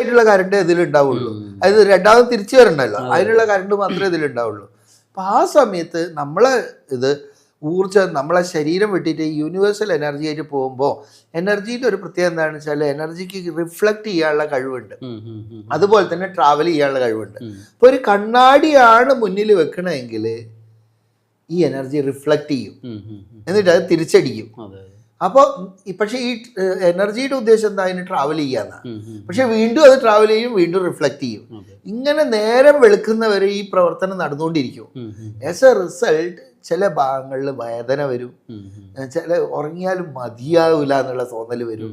ആയിട്ടുള്ള കറണ്ട് ഇതിലുണ്ടാവുള്ളൂ. അത് രണ്ടാമത് തിരിച്ചു വരണ്ടല്ലോ, അതിനുള്ള കറണ്ട് മാത്രമേ ഇതിലുണ്ടാവുള്ളൂ. അപ്പം ആ സമയത്ത് നമ്മളെ ഇത് ഊർജ്ജം നമ്മളെ ശരീരം വിട്ടിട്ട് യൂണിവേഴ്സൽ എനർജി ആയിട്ട് പോകുമ്പോൾ എനർജീൻ്റെ ഒരു പ്രത്യേകത എന്താണെന്ന് വെച്ചാൽ എനർജിക്ക് റിഫ്ലക്റ്റ് ചെയ്യാനുള്ള കഴിവുണ്ട്, അതുപോലെ തന്നെ ട്രാവൽ ചെയ്യാനുള്ള കഴിവുണ്ട്. ഇപ്പോൾ ഒരു കണ്ണാടിയാണ് മുന്നിൽ വെക്കണമെങ്കിൽ ഈ എനർജി റിഫ്ലക്റ്റ് ചെയ്യും, എന്നിട്ട് അത് തിരിച്ചടിക്കും. അപ്പോൾ പക്ഷേ ഈ എനർജിയുടെ ഉദ്ദേശം എന്താ, അതിന് ട്രാവൽ ചെയ്യാന്നാണ്. പക്ഷെ വീണ്ടും അത് ട്രാവൽ ചെയ്യും, വീണ്ടും റിഫ്ലക്റ്റ് ചെയ്യും. ഇങ്ങനെ നേരം വെളുക്കുന്നവരെ ഈ പ്രവർത്തനം നടന്നുകൊണ്ടിരിക്കും. ആസ് എ റിസൾട്ട് ചില ഭാഗങ്ങളിൽ വേദന വരും, ചില ഉറങ്ങിയാലും മതിയാവില്ല എന്നുള്ള തോന്നൽ വരും.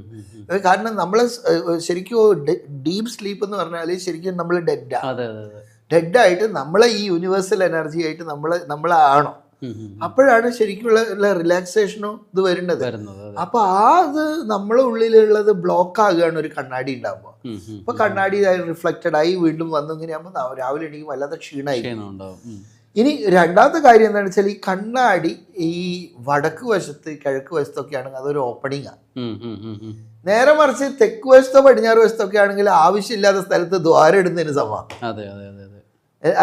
കാരണം നമ്മൾ ശരിക്കും ഡീപ്പ് സ്ലീപ്പ് എന്ന് പറഞ്ഞാൽ ശരിക്കും നമ്മൾ ഡെഡായിട്ട് നമ്മളെ ഈ യൂണിവേഴ്സൽ എനർജി ആയിട്ട് നമ്മളാണോ, അപ്പോഴാണ് ശരിക്കുള്ള റിലാക്സേഷനും ഇത് വരുന്നത്. അപ്പൊ ഇത് നമ്മളെ ഉള്ളിലുള്ളത് ബ്ലോക്ക് ആകുകയാണ് ഒരു കണ്ണാടി ഉണ്ടാകുമ്പോൾ. അപ്പൊ കണ്ണാടി റിഫ്ലക്റ്റഡ് ആയി വീണ്ടും വന്നു, ഇങ്ങനെയാകുമ്പോൾ രാവിലെ എനിക്ക് വല്ലാതെ ക്ഷീണമായി. ഇനി രണ്ടാമത്തെ കാര്യം എന്താണെന്ന് വെച്ചാൽ ഈ കണ്ണാടി ഈ വടക്ക് വശത്ത് കിഴക്ക് വശത്തൊക്കെ ആണെങ്കിൽ അതൊരു ഓപ്പണിംഗ് ആണ്. നേരെ മറിച്ച് തെക്ക് വശത്തോ പടിഞ്ഞാറ് വശത്തൊക്കെ ആണെങ്കിൽ ആവശ്യമില്ലാത്ത സ്ഥലത്ത് ദ്വാരം ഇടുന്നതിന് സമമാണ്.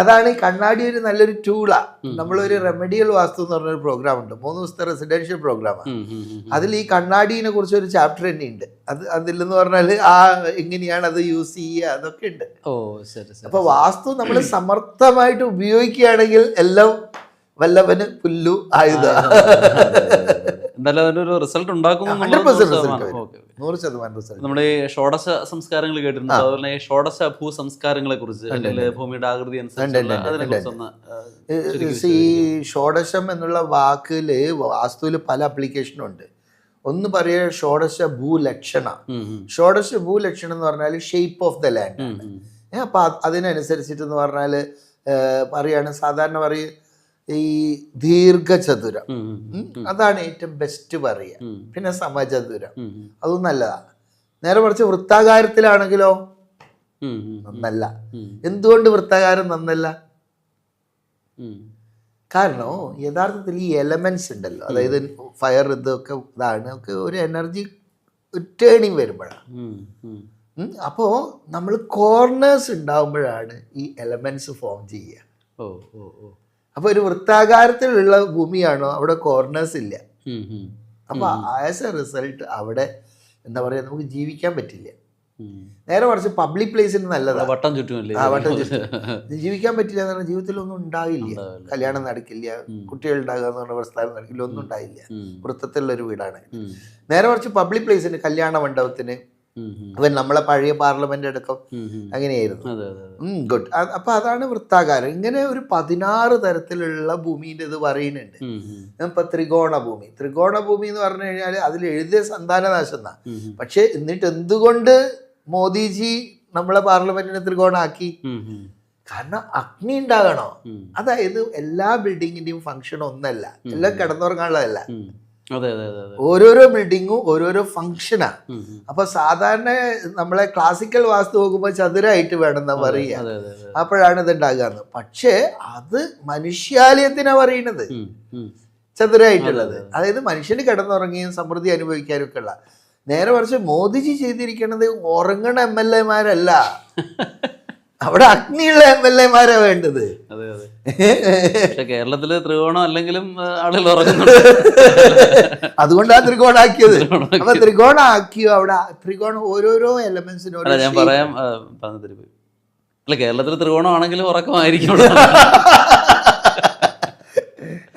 അതാണ് ഈ കണ്ണാടി ഒരു നല്ലൊരു ടൂളാണ്. നമ്മളൊരു റെമഡിയൽ വാസ്തു എന്ന് പറഞ്ഞൊരു പ്രോഗ്രാം ഉണ്ട്, 3 ദിവസത്തെ റെസിഡൻഷ്യൽ പ്രോഗ്രാമാണ്. അതിൽ ഈ കണ്ണാടിനെ കുറിച്ച് ഒരു ചാപ്റ്റർ തന്നെ ഉണ്ട്. അതിലെന്ന് പറഞ്ഞാൽ എങ്ങനെയാണ് അത് യൂസ് ചെയ്യുക അതൊക്കെ ഉണ്ട്. അപ്പൊ വാസ്തു നമ്മൾ സമർത്ഥമായിട്ട് ഉപയോഗിക്കുകയാണെങ്കിൽ എല്ലാം വല്ലവന് പുല്ലു ആയുധ. റിസൾട്ട് ഉണ്ടാക്കും. നമ്മുടെ ഈ ഷോഡശ സംസ്കാരങ്ങൾ കേട്ടിട്ടുണ്ട്, അതുപോലെ ഈ ഷോഡശ ഭൂസംസ്കാരങ്ങളെ കുറിച്ച്, ഭൂമിയുടെ ആകൃതി അനുസരിച്ച്. ഈ ഷോഡശം എന്നുള്ള വാക്കില് വാസ്തുവിൽ പല അപ്ലിക്കേഷനും ഉണ്ട്. ഒന്ന് പറയുക ഷോഡശ ഭൂലക്ഷണ. ഷോഡശ ഭൂലക്ഷണം എന്ന് പറഞ്ഞാൽ ഷേപ്പ് ഓഫ് ദ ലാൻഡ് ആണ്. അപ്പൊ അതിനനുസരിച്ചിട്ട് എന്ന് പറഞ്ഞാല് പറയാണ്, സാധാരണ പറയും ഈ ദീർഘചതുരം, അതാണ് ഏറ്റവും ബെസ്റ്റ് പറയുക. പിന്നെ സമചതുരം, അതും നല്ലതാണ്. നേരെ മറിച്ച് വൃത്താകാരത്തിലാണെങ്കിലോ നന്നല്ല. എന്തുകൊണ്ട് വൃത്താകാരം നന്നല്ല? കാരണം യഥാർത്ഥത്തിൽ ഈ എലമെന്റ്സ് ഉണ്ടല്ലോ, അതായത് ഫയർ ഇതൊക്കെ ഇതാണ് ഒക്കെ ഒരു എനർജി ടേണിങ് വരുമ്പോഴാണ്. അപ്പോൾ നമ്മൾ കോർണേഴ്സ് ഉണ്ടാകുമ്പോഴാണ് ഈ എലമെന്റ്സ് ഫോം ചെയ്യുക. അപ്പോൾ ഒരു വൃത്താകാരത്തിലുള്ള ഭൂമിയാണോ അവിടെ കോർണേഴ്സ് ഇല്ല. അപ്പോൾ ആസ് എ റിസൾട്ട് അവിടെ എന്താ പറയുക, നമുക്ക് ജീവിക്കാൻ പറ്റില്ല. നേരെ മറിച്ച് പബ്ലിക് പ്ലേസിന് നല്ലതാണ്, വട്ടം ചുറ്റും ജീവിക്കാൻ പറ്റില്ല എന്ന് പറഞ്ഞാൽ ജീവിതത്തിലൊന്നും ഉണ്ടാവില്ല. കല്യാണം നടക്കില്ല, കുട്ടികൾ ഉണ്ടാകുക എന്ന് പറഞ്ഞ പ്രസ്ഥാനം നടക്കില്ല, ഒന്നും ഉണ്ടായില്ല. വൃത്തത്തിലുള്ളൊരു വീടാണ്. നേരെ മറിച്ച് പബ്ലിക് പ്ലേസിന്, കല്യാണ മണ്ഡപത്തിന്, അവൻ നമ്മളെ പഴയ പാർലമെന്റ് അടക്കം അങ്ങനെയായിരുന്നു. ഗുഡ്. അപ്പൊ അതാണ് വൃത്താകാരം. ഇങ്ങനെ ഒരു 16 തരത്തിലുള്ള ഭൂമിന്റെ ഇത് പറയുന്നുണ്ട്. ഇപ്പൊ ത്രികോണ ഭൂമി എന്ന് പറഞ്ഞു കഴിഞ്ഞാൽ അതിൽ എഴുതിയ സന്താനനാശം എന്നാ. പക്ഷെ എന്നിട്ട് എന്തുകൊണ്ട് മോദിജി നമ്മളെ പാർലമെന്റിനെ ത്രികോണാക്കി? കാരണം അഗ്നി ഉണ്ടാകണോ. അതായത് എല്ലാ ബിൽഡിങ്ങിന്റെയും ഫംഗ്ഷൻ ഒന്നല്ല, എല്ലാം കിടന്നുറങ്ങാനുള്ളതല്ല. ഓരോരോ ബിൽഡിങ്ങും ഓരോരോ ഫംഗ്ഷനാണ്. അപ്പൊ സാധാരണ നമ്മളെ ക്ലാസിക്കൽ വാസ്തു നോക്കുമ്പോൾ ചതുരായിട്ട് വേണമെന്നാ പറയുക, അപ്പോഴാണ് ഇത് ഉണ്ടാകുക. പക്ഷേ അത് മനുഷ്യാലയത്തിനാ പറയുന്നത് ചതുരായിട്ടുള്ളത്. അതായത് മനുഷ്യന് കിടന്നുറങ്ങിയും സമൃദ്ധി അനുഭവിക്കാനും ഒക്കെ ഉള്ള. നേരെ മറിച്ച് മോദിജി ചെയ്തിരിക്കുന്നത് ഉറങ്ങണ MLA-മാരല്ല, അവിടെ അഗ്നിയുള്ള MLA-മാരാ വേണ്ടത്. കേരളത്തില് ത്രികോണം അല്ലെങ്കിലും ആളുകൾ ഉറങ്ങുന്നുണ്ട്. അതുകൊണ്ടാ ത്രികോണാക്കിയത്. അപ്പൊ ത്രികോണാക്കിയോ അവിടെ ത്രികോണം ഓരോരോ എലമെന്റ്സിനോട് ഞാൻ പറയാം. അല്ല, കേരളത്തിൽ ത്രികോണം ആണെങ്കിലും ഉറക്കമായിരിക്കും.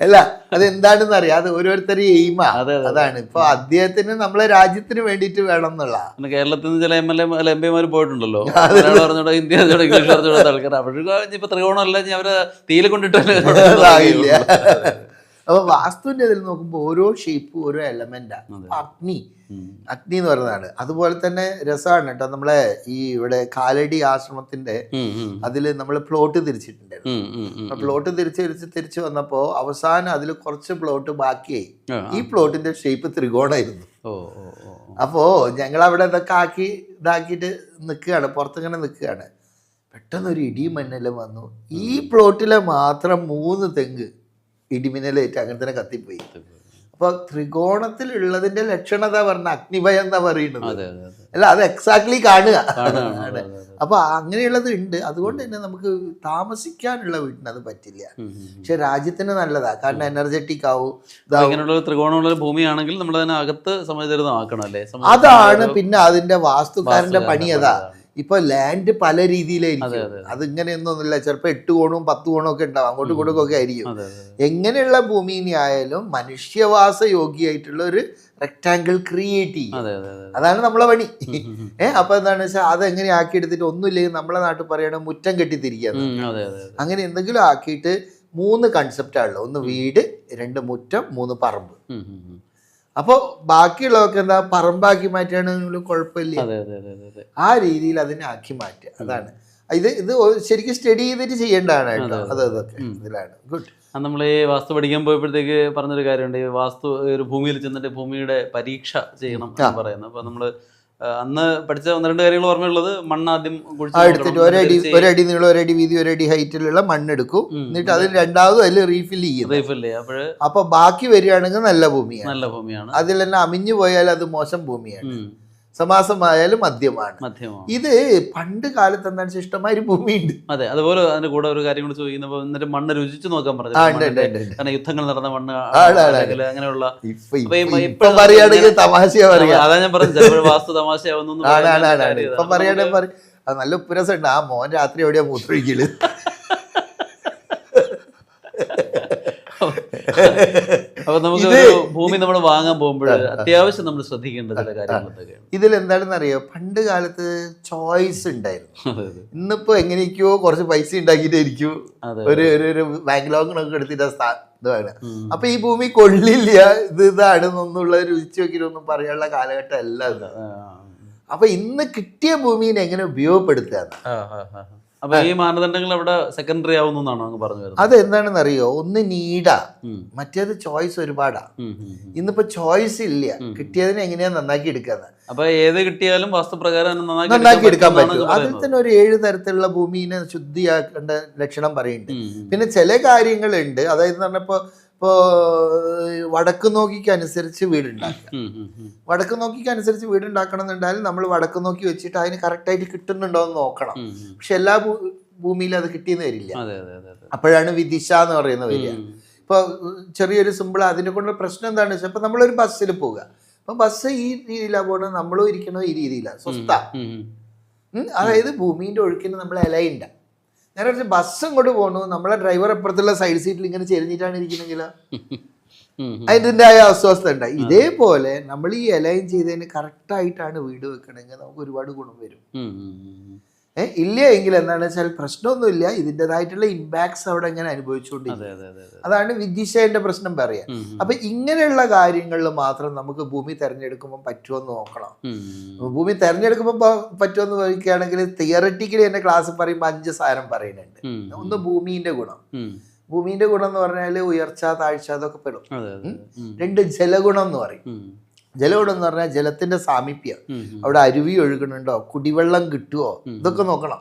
അല്ല, അതെന്താണെന്ന് അറിയാം, അത് ഓരോരുത്തരും എയിമാ. അതാണ് ഇപ്പൊ അദ്ദേഹത്തിന് നമ്മളെ രാജ്യത്തിന് വേണ്ടിയിട്ട് വേണം എന്നുള്ള. കേരളത്തിൽ നിന്ന് ചില MP-മാർ പോയിട്ടുണ്ടല്ലോ, പറഞ്ഞോട്ടോ ഹിന്ദി അറിഞ്ഞോട്ടോ ഇംഗ്ലീഷ് അറിഞ്ഞോട്ടോ ആൾക്കാർ. അപ്പോഴേക്കും ഇപ്പൊ ത്രികോണം അല്ല, അവരെ തീയിൽ കൊണ്ടിട്ടില്ല. അപ്പൊ വാസ്തുവിന്റെ ഇതിൽ നോക്കുമ്പോൾ ഓരോ ഷേപ്പും ഓരോ എലമെന്റാണ്. അഗ്നി എന്ന് പറയുന്നതാണ്. അതുപോലെ തന്നെ രസമാണ് കേട്ടോ, നമ്മളെ ഈ ഇവിടെ കാലടി ആശ്രമത്തിന്റെ അതില് നമ്മൾ പ്ലോട്ട് തിരിച്ചിട്ടുണ്ടായിരുന്നു. പ്ലോട്ട് തിരിച്ച് വന്നപ്പോ അവസാനം അതിൽ കുറച്ച് പ്ലോട്ട് ബാക്കിയായി. ഈ പ്ലോട്ടിന്റെ ഷേപ്പ് ത്രികോണായിരുന്നു. അപ്പോ ഞങ്ങൾ അവിടെ ഇതൊക്കെ ഇതാക്കിയിട്ട് നിൽക്കുകയാണ്, പുറത്തിങ്ങനെ നിൽക്കുകയാണ്. പെട്ടെന്നൊരു ഇടിമണ്ണെല്ലാം വന്നു. ഈ പ്ലോട്ടിലെ മാത്രം 3 തെങ്ങ് ഇടിമിന്നലേറ്റ് അങ്ങനെ തന്നെ കത്തിപ്പോയി. അപ്പൊ ത്രികോണത്തിൽ ഉള്ളതിന്റെ ലക്ഷണത പറഞ്ഞ അഗ്നിഭയം എന്നാ പറയുന്നത്. അല്ല അത് എക്സാക്ട്ലി കാണുക. കാണുകയാണ്. അപ്പൊ അങ്ങനെയുള്ളത് ഉണ്ട്. അതുകൊണ്ട് തന്നെ നമുക്ക് താമസിക്കാനുള്ള വീട്ടിന് അത് പറ്റില്ല. പക്ഷെ രാജ്യത്തിന് നല്ലതാ, കാരണം എനർജറ്റിക് ആവും. ഇങ്ങനെയുള്ള ത്രികോണമുള്ള ഭൂമിയാണെങ്കിൽ നമ്മൾ അതിനെ അകത്ത് സമചരിതമാക്കണം അല്ലേ? അതാണ് പിന്നെ അതിന്റെ വാസ്തുക്കാരന്റെ പണി. അതാ ഇപ്പൊ ലാൻഡ് പല രീതിയിലായിരിക്കും. അത് ഇങ്ങനെയൊന്നുമില്ല, ചിലപ്പോൾ 8 കോണും 10 കോണും ഒക്കെ ഉണ്ടാവും, അങ്ങോട്ടും ഇങ്ങോട്ടും ഒക്കെ ആയിരിക്കും. എങ്ങനെയുള്ള ഭൂമിനെ ആയാലും മനുഷ്യവാസ യോഗ്യമായിട്ടുള്ള ഒരു റെക്ടാങ്കിൾ ക്രിയേറ്റ് ചെയ്യും. അതാണ് നമ്മളെ പണി. അപ്പൊ എന്താണെന്ന് വെച്ചാൽ അതെങ്ങനെ ആക്കി എടുത്തിട്ട് ഒന്നുമില്ലെങ്കിൽ നമ്മളെ നാട്ടിൽ പറയണ മുറ്റം കെട്ടിത്തിരിക്കുക, അങ്ങനെ എന്തെങ്കിലും ആക്കിയിട്ട് 3 കൺസെപ്റ്റാണല്ലോ. 1 വീട്, 2 മുറ്റം, 3 പറമ്പ്. അപ്പോൾ ബാക്കിയുള്ളതൊക്കെ എന്താ പറമ്പാക്കി മാറ്റുകയാണെങ്കിലും കുഴപ്പമില്ല. ആ രീതിയിൽ അതിനെ ആക്കി മാറ്റുക. അതാണ് ഇത് ശരിക്കും സ്റ്റഡി ചെയ്തിട്ട് ചെയ്യേണ്ടതാണ് കേട്ടോ. അതൊക്കെ ഇതിലാണ് ഗുഡ്. നമ്മൾ ഈ വാസ്തു പഠിക്കാൻ പോയപ്പോഴത്തേക്ക് പറഞ്ഞൊരു കാര്യമുണ്ട്, ഈ വാസ്തു ഒരു ഭൂമിയിൽ ചെന്നിട്ട് ഭൂമിയുടെ പരീക്ഷ ചെയ്യണം എന്ന് പറയുന്നത്. അപ്പൊ നമ്മള് അന്ന് പഠിച്ച 1-2 കാര്യങ്ങൾ ഓർമ്മയുള്ളത്, മണ്ണാദ്യം എടുത്തിട്ട് ഒരടി നീളം, ഒരടി വീതി, ഒരടി ഹൈറ്റിലുള്ള മണ്ണെടുക്കും. എന്നിട്ട് അതിൽ രണ്ടാമതും അതിൽ റീഫിൽ ചെയ്യും. അപ്പൊ ബാക്കി വരികയാണെങ്കിൽ നല്ല ഭൂമിയാണ്. അതിൽ തന്നെ അമിഞ്ഞു പോയാൽ അത് മോശം ഭൂമിയാണ്. സമാസമായാലും മധ്യമാണ്. ഇത് പണ്ട് കാലത്ത് എന്താണ് ഇഷ്ടമായ ഭൂമിയുണ്ട്. അതെ, അതുപോലെ അതിന്റെ കൂടെ ഒരു കാര്യം കൂടി ചോദിക്കുന്നപ്പോ എന്നിട്ട് മണ്ണ് രുചിച്ചു നോക്കാൻ പറഞ്ഞു. കാരണം യുദ്ധങ്ങൾ നടന്ന മണ്ണ് അങ്ങനെയുള്ള പറയുകയാണെങ്കിൽ തമാശ പറയാ. അതാ ഞാൻ പറഞ്ഞു, വാസ്തു തമാശയാവുന്നു. ഇപ്പൊ പറയുകയാണെങ്കിൽ അത് നല്ല ഉപ്പുരസുണ്ട്. ആ മോൻ രാത്രി എവിടെയാ മൂത്രമൊഴിക്കല്. അപ്പൊ നമുക്ക് ഭൂമി നമ്മൾ വാങ്ങാൻ പോകുമ്പോൾ അത്യാവശ്യം നമ്മൾ ശ്രദ്ധിക്കേണ്ട ചില കാര്യങ്ങളൊക്കെ ഇതിൽ എന്താണെന്ന് അറിയോ, പണ്ട് കാലത്ത് ചോയ്സ് ഉണ്ടായിരുന്നു. ഇന്നിപ്പോ എങ്ങനെയൊക്കെയോ കുറച്ച് പൈസ ഉണ്ടാക്കിയിട്ടായിരിക്കും ഒരു ബാങ്ക് ലോണൊക്കെ എടുത്തിട്ട് ഇതാണ്. അപ്പൊ ഈ ഭൂമി കൊള്ളില്ല, ഇതാണെന്നൊന്നുള്ള രുചിച്ച് നോക്കിയിട്ടൊന്നും പറയാനുള്ള കാലഘട്ടം അല്ല ഇത്. അപ്പൊ ഇന്ന് കിട്ടിയ ഭൂമിനെ എങ്ങനെ ഉപയോഗപ്പെടുത്തുക. അപ്പൊ ഈ മാനദണ്ഡങ്ങൾ അവിടെ സെക്കൻഡറി ആവുന്നാണോ അങ്ങ് പറഞ്ഞു വരുന്നത്? അത് എന്താണെന്ന് അറിയോ, ഒന്ന് നീടാ, മറ്റേത് ചോയ്സ് ഒരുപാടാ. ഇന്നിപ്പോ ചോയ്സ് ഇല്ല, കിട്ടിയതിനെ എങ്ങനെയാ നന്നാക്കി എടുക്കാന്ന്. അപ്പൊ ഏത് കിട്ടിയാലും വാസ്തുപ്രകാരം നന്നാക്കി എടുക്കാൻ പറ്റും. അതിൽ തന്നെ ഒരു 7 തരത്തിലുള്ള ഭൂമിനെ ശുദ്ധിയാക്കേണ്ട ലക്ഷണം പറയുന്നുണ്ട്. പിന്നെ ചില കാര്യങ്ങളുണ്ട്, അതായത് പറഞ്ഞപ്പോ ഇപ്പോ വടക്ക് നോക്കിക്കനുസരിച്ച് വീടുണ്ടാക്കുക. വടക്ക് നോക്കിക്കനുസരിച്ച് വീടുണ്ടാക്കണം എന്നുണ്ടായാലും നമ്മൾ വടക്ക് നോക്കി വെച്ചിട്ട് അതിന് കറക്റ്റായിട്ട് കിട്ടുന്നുണ്ടോ എന്ന് നോക്കണം. പക്ഷെ എല്ലാ ഭൂമിയിലും അത് കിട്ടിയെന്ന് വരില്ല. അപ്പോഴാണ് വിദിശ എന്ന് പറയുന്നത് വരിക. ഇപ്പൊ ചെറിയൊരു സിമ്പിൾ അതിനെ കൊണ്ട് പ്രശ്നം എന്താണെന്ന് വെച്ചാൽ, ഇപ്പൊ നമ്മളൊരു ബസ്സിൽ പോവുക. അപ്പൊ ബസ് ഈ രീതിയിലാണ് പോകണം, നമ്മളും ഇരിക്കണോ ഈ രീതിയിലാണ് സ്വസ്ഥ. അതായത് ഭൂമിന്റെ ഒഴുക്കിന് നമ്മൾ ഇലയുണ്ട. നേരെ ബസ് ഇങ്ങോട്ട് പോകണു, നമ്മളെ ഡ്രൈവർ അപ്പുറത്തുള്ള സൈഡ് സീറ്റിൽ ഇങ്ങനെ ചെരിഞ്ഞിട്ടാണ് ഇരിക്കുന്നെങ്കിൽ അതിൻ്റെതായ അസ്വസ്ഥ ഉണ്ടായി. ഇതേപോലെ നമ്മൾ ഈ അലൈൻ ചെയ്തതിന് കറക്റ്റായിട്ടാണ് വീട് വെക്കണമെങ്കിൽ നമുക്ക് ഒരുപാട് ഗുണം വരും. ഇല്ല എങ്കിൽ എന്താണെന്ന് വെച്ചാൽ പ്രശ്നമൊന്നുമില്ല, ഇതിൻ്റെതായിട്ടുള്ള ഇമ്പാക്ട്സ് അവിടെ എങ്ങനെ അനുഭവിച്ചുകൊണ്ടിരിക്കും. അതാണ് വിദിശേന്റെ പ്രശ്നം പറയാ. അപ്പൊ ഇങ്ങനെയുള്ള കാര്യങ്ങളിൽ മാത്രം നമുക്ക് ഭൂമി തെരഞ്ഞെടുക്കുമ്പോൾ പറ്റുമെന്ന് നോക്കണം. ഭൂമി തെരഞ്ഞെടുക്കുമ്പോൾ പറ്റുമെന്ന് ചോദിക്കുകയാണെങ്കിൽ തിയററ്റിക്കലി എന്റെ ക്ലാസ് പറയുമ്പോൾ 5 സാധനം പറയുന്നുണ്ട്. ഒന്ന് ഭൂമിന്റെ ഗുണം. ഭൂമിന്റെ ഗുണം എന്ന് പറഞ്ഞാൽ ഉയർച്ച താഴ്ച അതൊക്കെ പെടും. 2 ജലഗുണം എന്ന് പറയും. ജലഗുണം എന്ന് പറഞ്ഞാൽ ജലത്തിന്റെ സാമീപ്യം, അവിടെ അരുവി ഒഴുകുന്നുണ്ടോ, കുടിവെള്ളം കിട്ടുമോ, ഇതൊക്കെ നോക്കണം.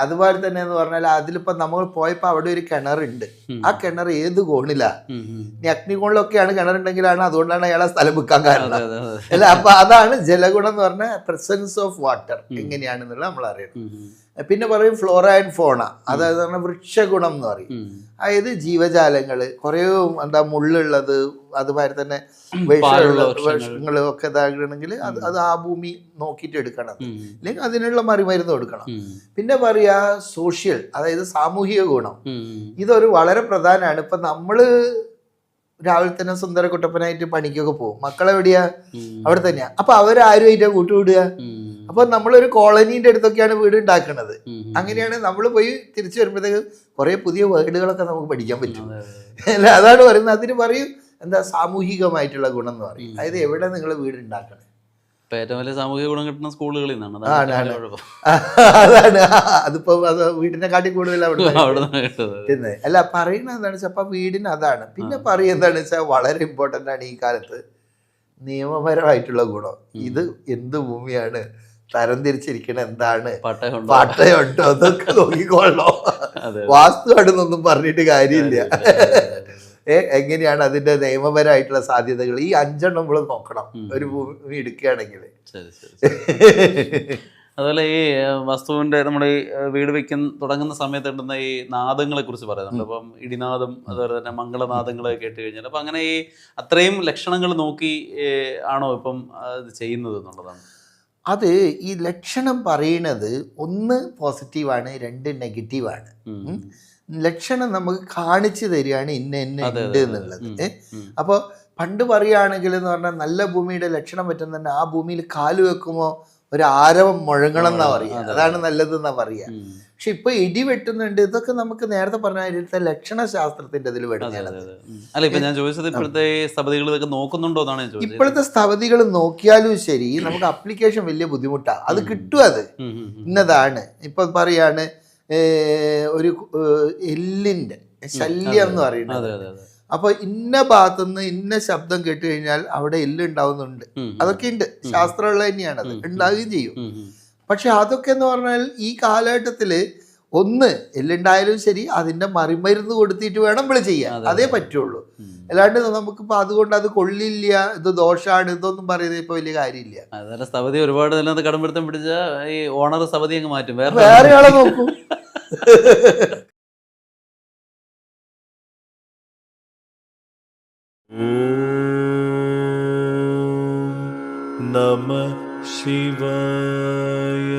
അതുപോലെ തന്നെ എന്ന് പറഞ്ഞാൽ അതിലിപ്പോ നമ്മൾ പോയപ്പോ അവിടെ ഒരു കിണറുണ്ട്. ആ കിണർ ഏത് കോണിലാ, ഇനി അഗ്നികോണിലൊക്കെയാണ് കിണറുണ്ടെങ്കിലാണ്, അതുകൊണ്ടാണ് അയാളെ സ്ഥലം വിൽക്കാൻ കാരണം അല്ല. അപ്പൊ അതാണ് ജലഗുണം എന്ന് പറഞ്ഞാൽ പ്രസൻസ് ഓഫ് വാട്ടർ എങ്ങനെയാണെന്നുള്ള നമ്മൾ അറിയണം. പിന്നെ പറയും ഫ്ലോറ ആൻഡ് ഫോണ, അതായത് പറഞ്ഞാൽ വൃക്ഷഗുണം എന്ന് പറയും. അതായത് ജീവജാലങ്ങള് കുറേ എന്താ മുള്ളുള്ളത്, അതുമാതിരി തന്നെ വിഷങ്ങള് ഒക്കെ ഇതാകണമെങ്കിൽ അത് ആ ഭൂമി നോക്കിയിട്ട് എടുക്കണം, അല്ലെങ്കിൽ അതിനുള്ള മറുമരുന്ന് കൊടുക്കണം. പിന്നെ പറയാ സോഷ്യൽ, അതായത് സാമൂഹിക ഗുണം. ഇതൊരു വളരെ പ്രധാനമാണ്. ഇപ്പൊ നമ്മള് രാവിലെ തന്നെ സുന്ദര കുട്ടപ്പനായിട്ട് പണിക്കൊക്കെ പോകും, മക്കളെവിടെയാ അവിടെ തന്നെയാ. അപ്പൊ അവരാരുമായിട്ടാ കൂട്ടുകൂടുക. അപ്പൊ നമ്മളൊരു കോളനീന്റെ അടുത്തൊക്കെയാണ് വീട് ഉണ്ടാക്കുന്നത്. അങ്ങനെയാണ് നമ്മൾ പോയി തിരിച്ചു വരുമ്പോഴത്തേക്ക് കുറെ പുതിയ വേർഡുകളൊക്കെ നമുക്ക് പഠിക്കാൻ പറ്റും. അല്ല, അതാണ് പറയുന്നത്. അതിന് പറയും എന്താ സാമൂഹികമായിട്ടുള്ള ഗുണം എന്ന് പറയും. അതായത് എവിടെ നിങ്ങൾ വീട് ഉണ്ടാക്കണം. ഏറ്റവും വലിയ സാമൂഹിക ഗുണം കിട്ടുന്ന സ്കൂളുകളിൽ നിന്നാണ്. അതാണ് അതിപ്പോ അത് വീടിനെ കാട്ടി കൂടുതൽ അവിടെ അല്ല പറയുന്നത് എന്താണെന്ന് വെച്ചാൽ അപ്പൊ വീടിന് അതാണ്. പിന്നെ പറയുക എന്താണെന്ന് വെച്ചാൽ വളരെ ഇമ്പോർട്ടൻ്റ് ആണ് ഈ കാലത്ത് നിയമപരമായിട്ടുള്ള ഗുണം. ഇത് എന്ത് ഭൂമിയാണ്, തരംതിരിച്ചിരിക്കണ എന്താണ്, പട്ടയുണ്ടോ, അതൊക്കെ നോക്കിക്കൊള്ളോ. വാസ്തു ആണെന്നൊന്നും പറഞ്ഞിട്ട് കാര്യമില്ല. എങ്ങനെയാണ് അതിന്റെ നിയമപരമായിട്ടുള്ള സാധ്യതകൾ, ഈ 5 നമ്മൾ നോക്കണം ഒരു ഭൂമി എടുക്കുകയാണെങ്കിൽ. അതുപോലെ ഈ വസ്തുവിന്റെ നമ്മൾ ഈ വീട് തുടങ്ങുന്ന സമയത്ത് ഉണ്ടെന്ന ഈ നാദങ്ങളെ കുറിച്ച് പറയുന്നുണ്ട്. അപ്പം ഇടിനാദം, അതുപോലെ തന്നെ മംഗളനാദങ്ങൾ കേട്ട് കഴിഞ്ഞാൽ അപ്പം അങ്ങനെ ഈ അത്രയും ലക്ഷണങ്ങൾ നോക്കി ആണോ ഇപ്പം ഇത് ചെയ്യുന്നത് എന്നുള്ളതാണ്. അത് ഈ ലക്ഷണം പറയണത് 1 പോസിറ്റീവാണ്, 2 നെഗറ്റീവാണ്. ലക്ഷണം നമുക്ക് കാണിച്ചു തരികയാണ് ഇന്ന ഉണ്ട് എന്നുള്ളത്. അപ്പോൾ പണ്ട് പറയുകയാണെങ്കിൽ എന്ന് പറഞ്ഞാൽ നല്ല ഭൂമിയുടെ ലക്ഷണം പറ്റുന്ന ആ ഭൂമിയിൽ കാല് വെക്കുമ്പോൾ ഒരു ആരവം മുഴങ്ങണം എന്നാ പറയുക, അതാണ് നല്ലതെന്നാ പറയുക. പക്ഷെ ഇപ്പൊ ഇടി വെട്ടുന്നുണ്ട്, ഇതൊക്കെ നമുക്ക് നേരത്തെ പറഞ്ഞ കാര്യത്തെ ലക്ഷണ ശാസ്ത്രത്തിന്റെ ഇതിൽ വരുന്നതാണ്. ഇപ്പോഴത്തെ സ്ഥപതികൾ നോക്കിയാലും ശരി, നമുക്ക് അപ്ലിക്കേഷൻ വലിയ ബുദ്ധിമുട്ടാണ്. അത് കിട്ടും, അത് ഇന്നതാണ്. ഇപ്പൊ പറയാണ് ഒരു എല്ലിന്റെ ശല്യം എന്ന് പറയുന്നത്. അപ്പൊ ഇന്ന ഭാഗത്തുനിന്ന് ഇന്ന ശബ്ദം കേട്ട് കഴിഞ്ഞാൽ അവിടെ എല്ല് ഉണ്ടാവുന്നുണ്ട്. അതൊക്കെ ഉണ്ട്, ശാസ്ത്രമുള്ള തന്നെയാണ്, അത് ഉണ്ടാവുകയും ചെയ്യും. പക്ഷെ അതൊക്കെ എന്ന് പറഞ്ഞാൽ ഈ കാലഘട്ടത്തില് എല്ലുണ്ടായാലും ശരി അതിന്റെ മറിമരുന്ന് കൊടുത്തിട്ട് വേണം നമ്മൾ ചെയ്യാൻ, അതേ പറ്റുള്ളൂ. അല്ലാണ്ട് നമുക്കിപ്പോ അതുകൊണ്ട് അത് കൊള്ളില്ല, ഇത് ദോഷമാണ്, ഇതൊന്നും പറയുന്നത് ഇപ്പൊ വലിയ കാര്യമില്ല. സ്ഥപതി ഒരുപാട് കടമ്പെടുത്തം പിടിച്ച ഈ ഓണർ സ്ഥപതി അങ്ങ് മാറ്റും, വേറെ ആളെ നോക്കും. നമഃ ശിവായ.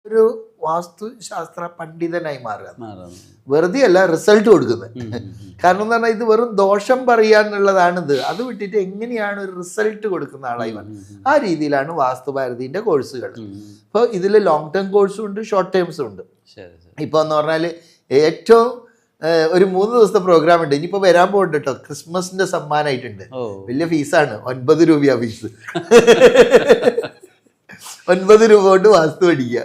ഒരു വാസ്തുശാസ്ത്ര പണ്ഡിതനായി മാറുക, വെറുതെ അല്ല റിസൾട്ട് കൊടുക്കുന്നത്. കാരണം എന്ന് പറഞ്ഞാൽ ഇത് വെറും ദോഷം പറയാന്നുള്ളതാണിത്. അത് വിട്ടിട്ട് എങ്ങനെയാണ് ഒരു റിസൾട്ട് കൊടുക്കുന്ന ആളായി മാറുന്നത്, ആ രീതിയിലാണ് വാസ്തുഭാരതിന്റെ കോഴ്സുകൾ. ഇപ്പോൾ ഇതിൽ ലോങ് ടേം കോഴ്സും ഉണ്ട്, ഷോർട്ട് ടേംസും ഉണ്ട്. ഇപ്പോൾ എന്ന് പറഞ്ഞാൽ ഏറ്റവും ഒരു 3 ദിവസത്തെ പ്രോഗ്രാം ഉണ്ട്. ഇനിയിപ്പോൾ വരാൻ പോകുന്നുണ്ട് കേട്ടോ, ക്രിസ്മസിന്റെ സമ്മാനമായിട്ടുണ്ട്. വലിയ ഫീസാണ്, 9 രൂപയാണ് ഫീസ്. 9 രൂപ കൊണ്ട് വാസ്തു പഠിക്കുക.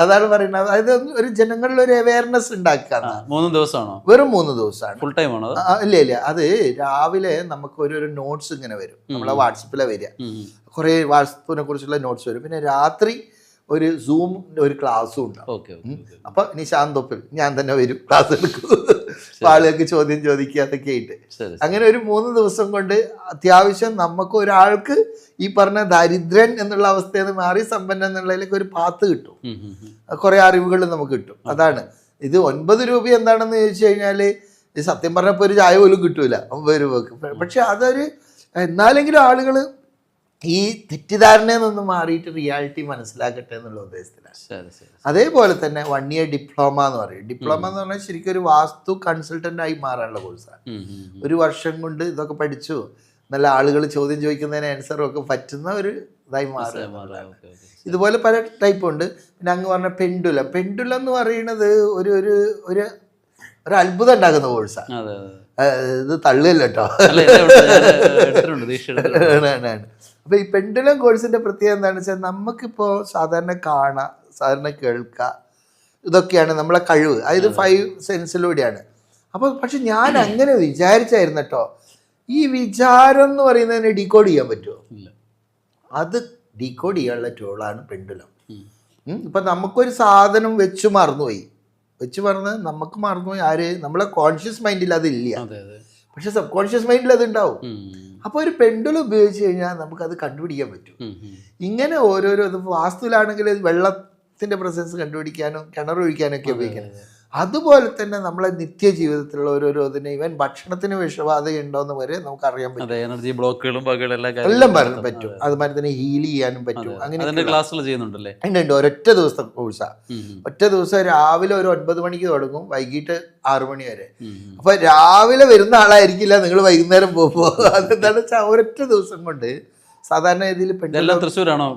അതാണ് പറയുന്നത്. അതായത് ഒരു ജനങ്ങളിൽ ഒരു അവയർനെസ് ഉണ്ടാക്കുക. 3 ദിവസമാണോ? വെറും 3 ദിവസമാണ്. ഫുൾ ടൈം ആണോ? ഇല്ല, അത് രാവിലെ നമുക്ക് ഒരു നോട്ട്സ് ഇങ്ങനെ വരും, നമ്മളെ വാട്സപ്പിലെ വരിക, കുറെ വാസ്തുവിനെ കുറിച്ചുള്ള നോട്ട്സ് വരും. പിന്നെ രാത്രി ഒരു സൂം ഒരു ക്ലാസ്സും ഉണ്ടാവും. അപ്പൊ നിശാന്തൊപ്പിൽ ഞാൻ തന്നെ വരും, ക്ലാസ് എടുക്കും, ആളുകൾക്ക് ചോദ്യം ചോദിക്കുക, അതൊക്കെ ആയിട്ട്. അങ്ങനെ ഒരു 3 ദിവസം കൊണ്ട് അത്യാവശ്യം നമുക്ക് ഒരാൾക്ക് ഈ പറഞ്ഞ ദരിദ്രൻ എന്നുള്ള അവസ്ഥയിൽ നിന്ന് മാറി സമ്പന്നൻ എന്നുള്ളതിലേക്ക് ഒരു പാത്ത് കിട്ടും, കുറെ അറിവുകൾ നമുക്ക് കിട്ടും. അതാണ് ഇത്. 9 രൂപ എന്താണെന്ന് ചോദിച്ചു കഴിഞ്ഞാല് സത്യം പറഞ്ഞപ്പോ ഒരു ചായ പോലും കിട്ടൂല 9 രൂപക്ക്. പക്ഷെ അതൊരു എന്നാലെങ്കിലും ആളുകൾ ഈ തെറ്റിദ്ധാരണയിൽ നിന്ന് മാറിയിട്ട് റിയാലിറ്റി മനസ്സിലാക്കട്ടെ എന്നുള്ള ഉദ്ദേശത്തിലാണ്. അതേപോലെ തന്നെ 1 ഇയർ ഡിപ്ലോമ എന്ന് പറയും. ഡിപ്ലോമ എന്ന് പറഞ്ഞാൽ ശരിക്കും ഒരു വാസ്തു കൺസൾട്ടന്റ് ആയി മാറാനുള്ള കോഴ്സാണ്. 1 വർഷം കൊണ്ട് ഇതൊക്കെ പഠിച്ചു നല്ല ആളുകൾ ചോദ്യം ചോദിക്കുന്നതിന് ആൻസറും ഒക്കെ പറ്റുന്ന ഒരു ഇതായി മാറുക. ഇതുപോലെ പല ടൈപ്പ് ഉണ്ട്. പിന്നെ അങ്ങ് പറഞ്ഞ പെൻഡുലം എന്ന് പറയുന്നത് ഒരു ഒരു ഒരു അത്ഭുതം ഉണ്ടാക്കുന്ന കോഴ്സാണ്. ഇത് തള്ളില്ല കേട്ടോ. അപ്പൊ ഈ പെൻഡുലം കോഴ്സിന്റെ പ്രത്യേകത എന്താണെന്ന് വെച്ചാൽ നമുക്കിപ്പോൾ സാധാരണ കാണാം, സാധാരണ കേൾക്കുക, ഇതൊക്കെയാണ് നമ്മളെ കഴിവ്. അതായത് 5 സെൻസിലൂടെയാണ്. അപ്പോൾ പക്ഷെ ഞാൻ അങ്ങനെ വിചാരിച്ചായിരുന്നു കേട്ടോ, ഈ വിചാരം എന്ന് പറയുന്നതിനെ ഡീകോഡ് ചെയ്യാൻ പറ്റുമോ? അത് ഡീകോഡ് ചെയ്യാനുള്ള ടൂളാണ് പെൻഡുലം. ഇപ്പം നമുക്കൊരു സാധനം വെച്ച് മറന്നുപോയി, നമുക്ക് മറന്നുപോയി. ആര്? നമ്മളെ കോൺഷ്യസ് മൈൻഡിൽ അതില്ല, പക്ഷെ സബ് കോൺഷ്യസ് മൈൻഡിൽ അത് ഉണ്ടാവും. അപ്പോൾ ഒരു പെൻഡുലം ഉപയോഗിച്ച് കഴിഞ്ഞാൽ നമുക്കത് കണ്ടുപിടിക്കാൻ പറ്റും. ഇങ്ങനെ ഓരോരോ വാസ്തുവിലാണെങ്കിൽ വെള്ളത്തിന്റെ പ്രസൻസ് കണ്ടുപിടിക്കാനും കിണറൊഴിക്കാനൊക്കെ ഉപയോഗിക്കണം. അതുപോലെ തന്നെ നമ്മളെ നിത്യജീവിതത്തിലുള്ള ഓരോരോ ഇതിന് ഈവൻ ഭക്ഷണത്തിന് വിഷബാധ ഉണ്ടോന്ന് വരെ നമുക്ക് അറിയാൻ പറ്റും. എനർജി ബ്ലോക്കുകളും എല്ലാം പറയാൻ പറ്റും. അതുമാതിരി തന്നെ ഹീൽ ചെയ്യാനും പറ്റും. അങ്ങനെ ക്ലാസ്സുകൾ ചെയ്യുന്നുണ്ടല്ലേ? ഉണ്ട്. ഒരൊറ്റ ദിവസത്തെ കോഴ്സാ. ഒറ്റ ദിവസം രാവിലെ ഒരു 9 മണിക്ക് തുടങ്ങും, വൈകിട്ട് 6 മണി വരെ. അപ്പൊ രാവിലെ വരുന്ന ആളായിരിക്കില്ല നിങ്ങൾ വൈകുന്നേരം പോകുമ്പോൾ. അതെന്താണെന്ന് വെച്ചാൽ ഒരൊറ്റ ദിവസം കൊണ്ട് സാധാരണ ഇതിൽ തൃശ്ശൂരാണോ?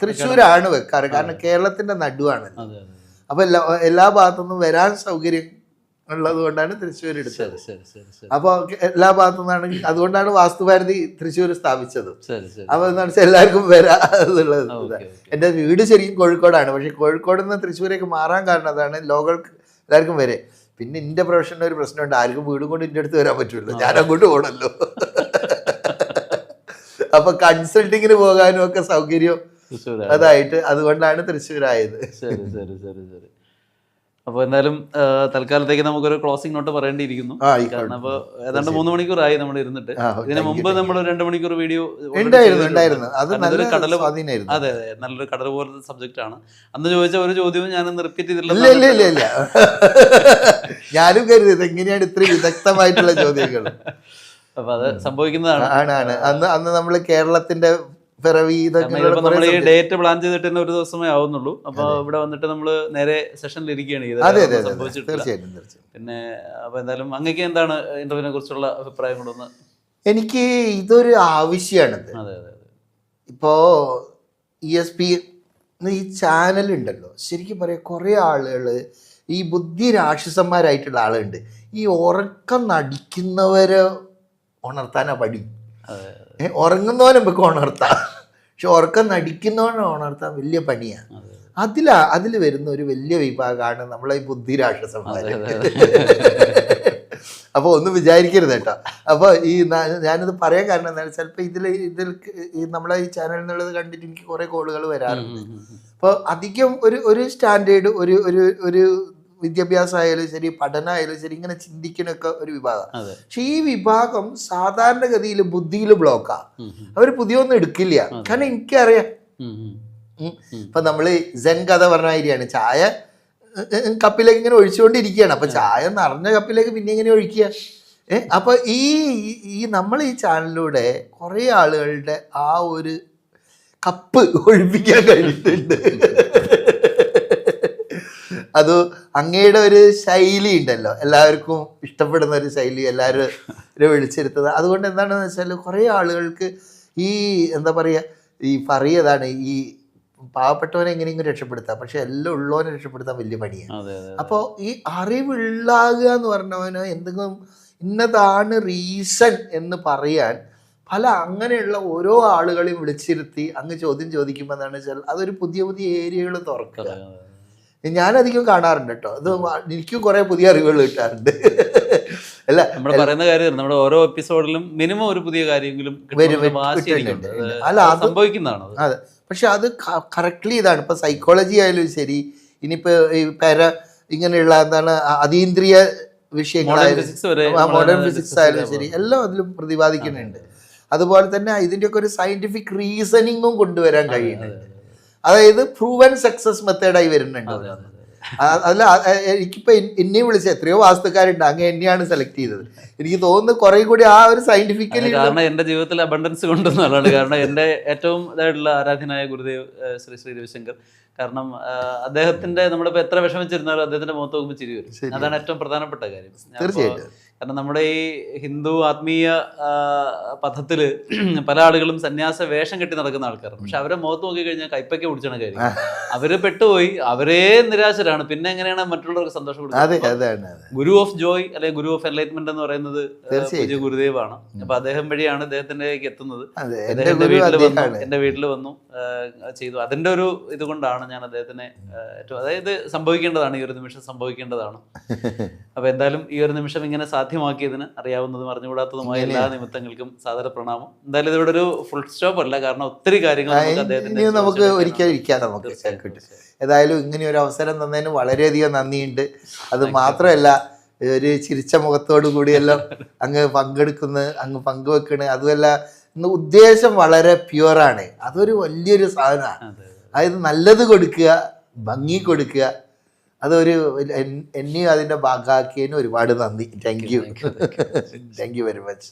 തൃശ്ശൂരാണ് വെക്കാറ്, കാരണം കേരളത്തിന്റെ നടുവാണ്. അപ്പൊ എല്ലാ ഭാഗത്തുനിന്നും വരാൻ സൗകര്യം ഉള്ളത് കൊണ്ടാണ് തൃശ്ശൂർ എടുത്തത്. അപ്പോൾ എല്ലാ ഭാഗത്തു നിന്നാണെങ്കിൽ അതുകൊണ്ടാണ് വാസ്തുഭാരതി തൃശ്ശൂർ സ്ഥാപിച്ചത്. അപ്പൊ എന്താണെന്ന് വെച്ചാൽ എല്ലാവർക്കും വരാന്നുള്ളത്. എൻ്റെ വീട് ശരിക്കും കോഴിക്കോടാണ്, പക്ഷെ കോഴിക്കോട് നിന്ന് തൃശ്ശൂരേക്ക് മാറാൻ കാരണം അതാണ്, ലോകൾക്ക് എല്ലാവർക്കും വരെ. പിന്നെ എൻ്റെ പ്രൊഫഷൻ്റെ ഒരു പ്രശ്നമുണ്ട്, ആർക്കും വീടും കൊണ്ട് എൻ്റെ അടുത്ത് വരാൻ പറ്റുമല്ലോ, ഞാൻ അങ്ങോട്ട് പോകണല്ലോ. അപ്പൊ കൺസൾട്ടിങ്ങിന് പോകാനും ഒക്കെ സൗകര്യം അതായിട്ട്, അതുകൊണ്ടാണ് തൃശ്ശൂരായത്. ശരി ശരി ശരി ശരി. അപ്പോൾ എന്തായാലും തൽക്കാലത്തേക്ക് നമുക്കൊരു ക്ലോസിംഗ് നോട്ട് പറയേണ്ടിയിരിക്കുന്നു. കാരണം അപ്പോൾ ഏതാണ്ട് 3 മണിക്കൂറായി നമ്മൾ ഇരുന്നിട്ട്. ഇതിന് മുമ്പ് നമ്മൾ 2 മണിക്കൂർ വീഡിയോ ഉണ്ടായിരുന്നു. അതെ അതെ, നല്ലൊരു കടൽ പോലത്തെ സബ്ജക്റ്റ് ആണ്. അന്ന് ചോദിച്ച ഒരു ചോദ്യവും ഞാനൊന്ന് റിപ്പീറ്റ് ചെയ്തില്ല. ഞാനും കരുതി എങ്ങനെയാണ് ഇത്രയും വിദഗ്ധമായിട്ടുള്ള ചോദ്യങ്ങൾ. അപ്പൊ അത് സംഭവിക്കുന്നതാണ്. അന്ന് നമ്മൾ കേരളത്തിന്റെ നമ്മൾ ഈ ഡേറ്റ് പ്ലാൻ ചെയ്തിട്ട് തന്നെ ഒരു ദിവസമേ ആവുന്നുള്ളൂ. അപ്പൊ ഇവിടെ വന്നിട്ട് നമ്മള് നേരെ സെഷനിൽ ഇരിക്കുകയാണ് സംഭവിച്ചിട്ടില്ല. പിന്നെ അപ്പൊ എന്തായാലും അങ്ങേക്ക് എന്താണ് ഇന്റർവ്യൂവിനെ കുറിച്ചുള്ള അഭിപ്രായം കൊണ്ടൊന്ന്? എനിക്ക് ഇതൊരു ആവശ്യമാണിത്. അതെ അതെ. ഇപ്പോ ESP ഈ ചാനലുണ്ടല്ലോ, ശരിക്കും പറയാം കുറേ ആളുകൾ ഈ ബുദ്ധി രാക്ഷസന്മാരായിട്ടുള്ള ആളുണ്ട്. ഈ ഉറക്കം നടിക്കുന്നവരെ ഉണർത്താനാ പടി. ഉറങ്ങുന്നവനെ നമുക്ക് ഉണർത്താം, പക്ഷെ ഉറക്കം നടിക്കുന്നവനെ ഉണർത്താൻ വലിയ പണിയാണ്. അതിൽ വരുന്ന ഒരു വലിയ വിഭാഗമാണ് നമ്മളെ ഈ ബുദ്ധി രാക്ഷസന്മാര്. അപ്പോൾ ഒന്നും വിചാരിക്കരുത് കേട്ടോ. അപ്പോൾ ഈ ഞാനിത് പറയാൻ കാരണം എന്താ, ചിലപ്പോൾ ഇതിൽ നമ്മളെ ഈ ചാനലിൽ നിന്നുള്ളത് കണ്ടിട്ട് എനിക്ക് കുറേ കോളുകൾ വരാറുണ്ട്. അപ്പോൾ അധികം ഒരു സ്റ്റാൻഡേർഡ് ഒരു വിദ്യാഭ്യാസം ആയാലും ശരി, പഠനമായാലും ശരി, ഇങ്ങനെ ചിന്തിക്കണൊക്കെ ഒരു വിഭാഗം. പക്ഷെ ഈ വിഭാഗം സാധാരണഗതിയിൽ ബുദ്ധിയിൽ ബ്ലോക്കാ. അവർ പുതിയൊന്നും എടുക്കില്ല. കാരണം എനിക്കറിയാം, ഇപ്പൊ നമ്മള് സെൻ കഥ പറഞ്ഞ മാതിരിയാണ്, ചായ കപ്പിലേക്ക് ഇങ്ങനെ ഒഴിച്ചുകൊണ്ടിരിക്കുകയാണ്. അപ്പൊ ചായ നിറഞ്ഞ കപ്പിലേക്ക് പിന്നെ ഇങ്ങനെ ഒഴിക്കുക. അപ്പൊ ഈ നമ്മൾ ഈ ചാനലിലൂടെ കുറെ ആളുകളുടെ ആ ഒരു കപ്പ് ഒഴിപ്പിക്കാൻ കഴിഞ്ഞിട്ടുണ്ട്. അത് അങ്ങയുടെ ഒരു ശൈലി ഉണ്ടല്ലോ, എല്ലാവർക്കും ഇഷ്ടപ്പെടുന്ന ഒരു ശൈലി, എല്ലാവരും വിളിച്ചിരുത്തത്. അതുകൊണ്ട് എന്താണെന്ന് വെച്ചാൽ കുറേ ആളുകൾക്ക് ഈ എന്താ പറയുക, ഈ പറയതാണ് ഈ പാവപ്പെട്ടവനെ എങ്ങനെയെങ്കിലും രക്ഷപ്പെടുത്താം, പക്ഷെ എല്ലാം ഉള്ളവനെ രക്ഷപ്പെടുത്താൻ വലിയ പണിയാണ്. അപ്പോൾ ഈ അറിവുള്ളാകുക എന്ന് പറഞ്ഞവന് എന്തെങ്കിലും ഇന്നതാണ് റീസൺ എന്ന് പറയാൻ പല അങ്ങനെയുള്ള ഓരോ ആളുകളെയും വിളിച്ചിരുത്തി അങ്ങ് ചോദ്യം ചോദിക്കുമ്പോൾ എന്താണെന്ന് വെച്ചാൽ അതൊരു പുതിയ ഏരിയകൾ തുറക്കുക. ഞാനധികം കാണാറുണ്ട് കേട്ടോ. അത് എനിക്കും കുറെ പുതിയ അറിവുകൾ കിട്ടാറുണ്ട്. അല്ല, നമ്മൾ പറയുന്ന കാര്യം നമ്മുടെ ഓരോ എപ്പിസോഡിലും മിനിമം ഒരു പുതിയ കാര്യമെങ്കിലും അല്ല സംഭവിക്കുന്നതാണ്. അതെ, പക്ഷെ അത് കറക്റ്റ്ലി ഇതാണ്. ഇപ്പൊ സൈക്കോളജി ആയാലും ശരി, ഇനിയിപ്പോ ഈ ഇങ്ങനെയുള്ള എന്താണ് അതീന്ദ്രിയ വിഷയങ്ങളായാലും മോഡേൺ ഫിസിക്സ് ആയാലും ശരി, എല്ലാം അതിലും പ്രതിപാദിക്കുന്നുണ്ട്. അതുപോലെ തന്നെ ഇതിൻ്റെയൊക്കെ ഒരു സയന്റിഫിക് റീസണിങ്ങും കൊണ്ടുവരാൻ കഴിയുന്നുണ്ട്. അതായത് പ്രൂവൻ സക്സസ് മെത്തേഡായി വരുന്നുണ്ട്. അല്ല, എനിക്കിപ്പോ എന്നെയും വിളിച്ച എത്രയോ വാസ്തുക്കാരുണ്ട്, അങ്ങ് എന്നെയാണ് സെലക്ട് ചെയ്തത്. എനിക്ക് തോന്നുന്നു കുറെ കൂടി ആ ഒരു സയന്റിഫിക്കലി, കാരണം എന്റെ ജീവിതത്തിൽ അബണ്ടൻസ് കൊണ്ടുവന്നതാണ്. കാരണം എന്റെ ഏറ്റവും ഇതായിട്ടുള്ള ആരാധനായ ഗുരുദേവ് ശ്രീ രവിശങ്കർ. കാരണം അദ്ദേഹത്തിന്റെ നമ്മളിപ്പോ എത്ര വിഷമിച്ചിരുന്നാലും അദ്ദേഹത്തിന്റെ മുഖത്ത് നോക്കുമ്പോൾ ചിരി വരും. അതാണ് ഏറ്റവും പ്രധാനപ്പെട്ട കാര്യം. തീർച്ചയായിട്ടും. കാരണം നമ്മുടെ ഈ ഹിന്ദു ആത്മീയ പഥത്തില് പല ആളുകളും സന്യാസ വേഷം കെട്ടി നടക്കുന്ന ആൾക്കാരാണ്. പക്ഷെ അവരെ മുഖത്ത് നോക്കി കഴിഞ്ഞാൽ കൈപ്പൊക്കെ പിടിച്ചാണ് കാര്യം. അവര് പെട്ടുപോയി, അവരേ നിരാശരാണ്. പിന്നെ എങ്ങനെയാണ് മറ്റുള്ളവർക്ക് സന്തോഷം കൊടുക്കുന്നത്? ഗുരു ഓഫ് ജോയ് അല്ലെങ്കിൽ ഗുരു ഓഫ് എൻലൈറ്റ്മെന്റ് എന്ന് പറയുന്നത് പൂജ്യ ഗുരുദേവാണ്. അപ്പൊ അദ്ദേഹം വഴിയാണ് അദ്ദേഹത്തിന്റെ എത്തുന്നത്. എന്റെ വീട്ടിൽ വന്നു ചെയ്തു. അതിന്റെ ഒരു ഇതുകൊണ്ടാണ് ഞാൻ അദ്ദേഹത്തിനെ അതായത് സംഭവിക്കേണ്ടതാണ്, ഈ ഒരു നിമിഷം സംഭവിക്കേണ്ടതാണ്. അപ്പൊ എന്തായാലും ഈ ഒരു നിമിഷം ഇങ്ങനെ സാധ്യമാക്കിയതിന് അറിയാവുന്നതും അറിഞ്ഞുകൂടാത്തതുമായ എല്ലാ നിമിത്തങ്ങൾക്കും സാദര പ്രണാമം. എന്തായാലും ഇതിവിടെ ഒരു ഫുൾ സ്റ്റോപ്പ് അല്ല, കാരണം ഒത്തിരി കാര്യങ്ങൾ നമുക്ക് ഒരിക്കലും ഇരിക്കാം. നമുക്ക് ഏതായാലും ഇങ്ങനെ ഒരു അവസരം തന്നതിന് വളരെയധികം നന്ദിയുണ്ട്. അത് മാത്രമല്ല, ഒരു ചിരിച്ച മുഖത്തോടു കൂടിയെല്ലാം അങ്ങ് അങ്ങ് പങ്കുവെക്കണ്. അതുമല്ല, ഇന്ന് ഉദ്ദേശം വളരെ പ്യുവറാണ്. അതൊരു വലിയൊരു സാധനമാണ്. അതായത് നല്ലത് കൊടുക്കുക, ഭംഗി കൊടുക്കുക. അതൊരു എന്നെയും അതിൻ്റെ ഭാഗമാക്കിയതിന് ഒരുപാട് നന്ദി. Thank you very much.